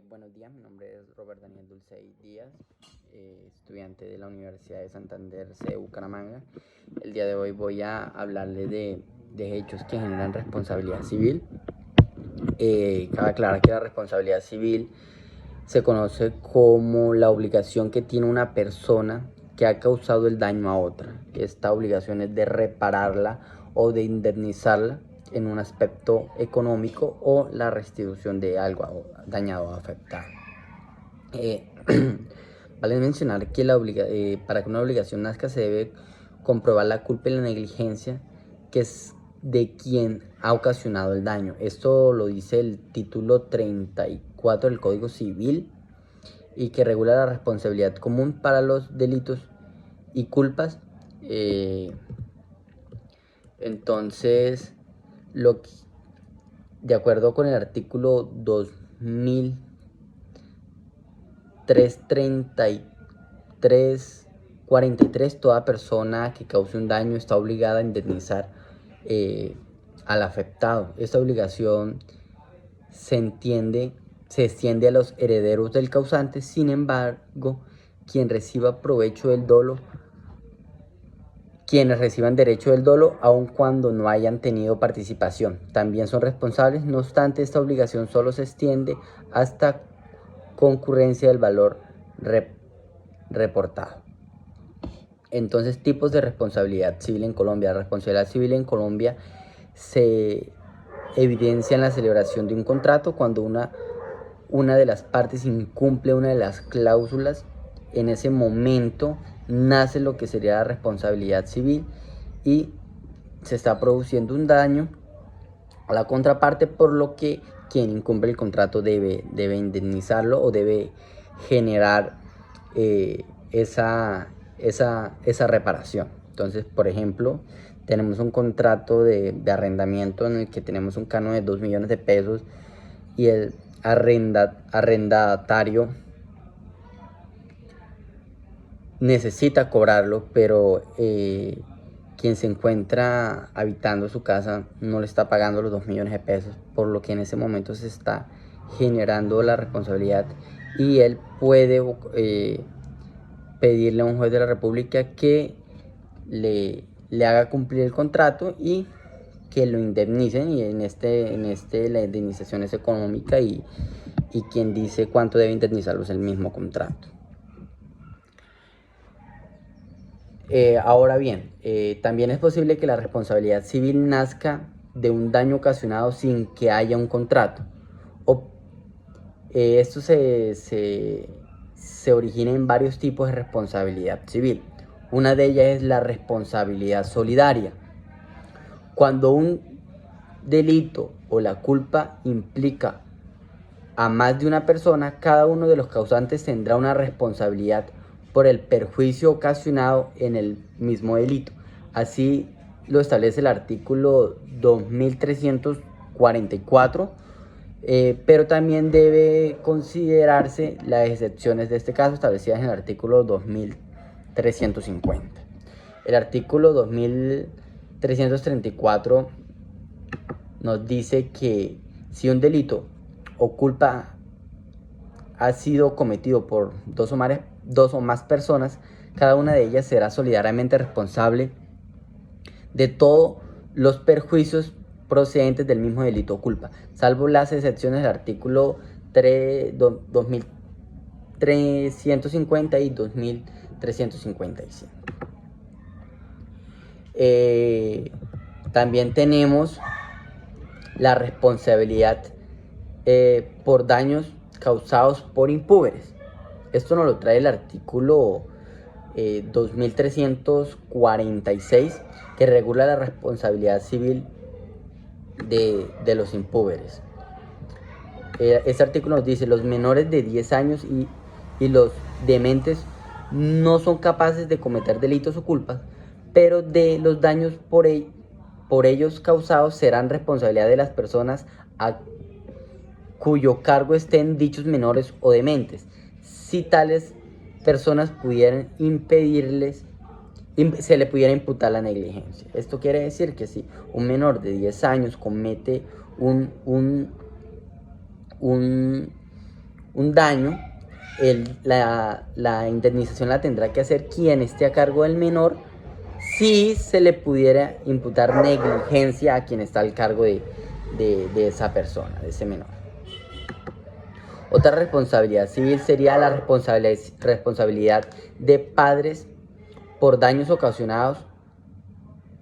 Buenos días, mi nombre es Robert Daniel Dulcey Díaz, estudiante de la Universidad de Santander, sede Bucaramanga. El día de hoy voy a hablarle de hechos que generan responsabilidad civil. Cabe aclarar que la responsabilidad civil se conoce como la obligación que tiene una persona que ha causado el daño a otra. Esta obligación es de repararla o de indemnizarla en un aspecto económico o la restitución de algo dañado o afectado. Vale mencionar que para que una obligación nazca se debe comprobar la culpa y la negligencia que es de quien ha ocasionado el daño. Esto lo dice el título 34 del Código Civil y que regula la responsabilidad común para los delitos y culpas. Entonces, de acuerdo con el artículo 2343, toda persona que cause un daño está obligada a indemnizar al afectado. Esta obligación se extiende a los herederos del causante. Sin embargo, quienes reciban derecho del dolo, aun cuando no hayan tenido participación, también son responsables. No obstante, esta obligación solo se extiende hasta concurrencia del valor reportado. Entonces, tipos de responsabilidad civil en Colombia. La responsabilidad civil en Colombia se evidencia en la celebración de un contrato cuando una de las partes incumple una de las cláusulas. En ese momento nace lo que sería la responsabilidad civil y se está produciendo un daño a la contraparte, por lo que quien incumple el contrato debe indemnizarlo o debe generar esa reparación. Entonces, por ejemplo, tenemos un contrato de arrendamiento en el que tenemos un canon de 2 millones de pesos y el arrendatario necesita cobrarlo, pero quien se encuentra habitando su casa no le está pagando los 2 millones de pesos, por lo que en ese momento se está generando la responsabilidad y él puede pedirle a un juez de la República que le haga cumplir el contrato y que lo indemnicen, y en la indemnización es económica y quien dice cuánto debe indemnizarlo es el mismo contrato. Ahora bien, también es posible que la responsabilidad civil nazca de un daño ocasionado sin que haya un contrato. Esto se origina en varios tipos de responsabilidad civil. Una de ellas es la responsabilidad solidaria. Cuando un delito o la culpa implica a más de una persona, cada uno de los causantes tendrá una responsabilidad por el perjuicio ocasionado en el mismo delito. Así lo establece el artículo 2344, pero también debe considerarse las excepciones de este caso establecidas en el artículo 2350. El artículo 2334 nos dice que si un delito o culpa ha sido cometido por dos o más personas, cada una de ellas será solidariamente responsable de todos los perjuicios procedentes del mismo delito o culpa, salvo las excepciones del artículo 2350 y 2355. También tenemos la responsabilidad por daños causados por impúberes. Esto nos lo trae el artículo 2346, que regula la responsabilidad civil de los impúberes. Este artículo nos dice: los menores de 10 años y los dementes no son capaces de cometer delitos o culpas, pero de los daños por ellos causados serán responsabilidad de las personas a cuyo cargo estén dichos menores o dementes. Si tales personas pudieran se le pudiera imputar la negligencia. Esto quiere decir que si un menor de 10 años comete un daño, la indemnización la tendrá que hacer quien esté a cargo del menor, si se le pudiera imputar negligencia a quien está al cargo de esa persona, de ese menor. Otra responsabilidad civil sería la responsabilidad de padres por daños ocasionados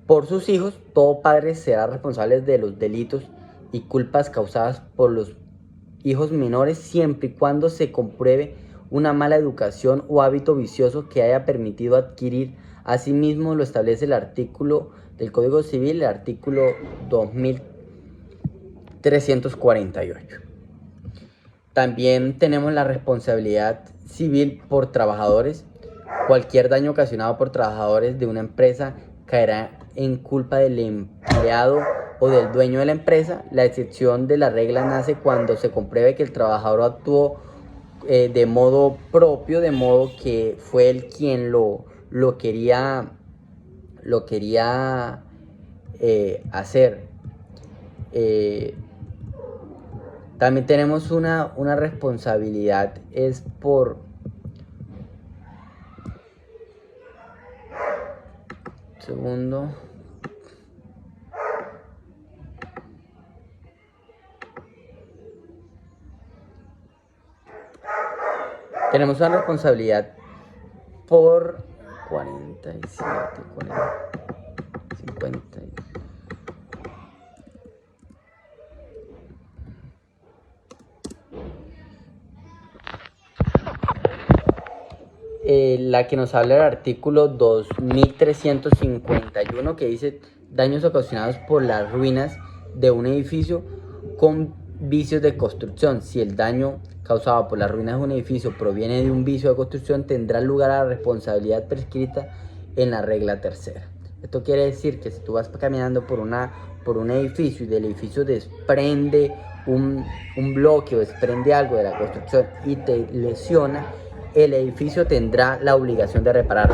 por sus hijos. Todo padre será responsable de los delitos y culpas causadas por los hijos menores, siempre y cuando se compruebe una mala educación o hábito vicioso que haya permitido adquirir. Asimismo, lo establece el artículo del Código Civil, el artículo 2348. También tenemos la responsabilidad civil por trabajadores. Cualquier daño ocasionado por trabajadores de una empresa caerá en culpa del empleado o del dueño de la empresa. La excepción de la regla nace cuando se compruebe que el trabajador actuó de modo propio, de modo que fue él quien lo quería hacer. También tenemos una responsabilidad, es por... Segundo. Tenemos una responsabilidad por 47, 40, 50. La que nos habla del artículo 2351, que dice daños ocasionados por las ruinas de un edificio con vicios de construcción. Si el daño causado por las ruinas de un edificio proviene de un vicio de construcción, tendrá lugar a la responsabilidad prescrita en la regla tercera. Esto quiere decir que si tú vas caminando por un edificio y del edificio desprende un bloque o desprende algo de la construcción y te lesiona, el edificio tendrá la obligación de reparar.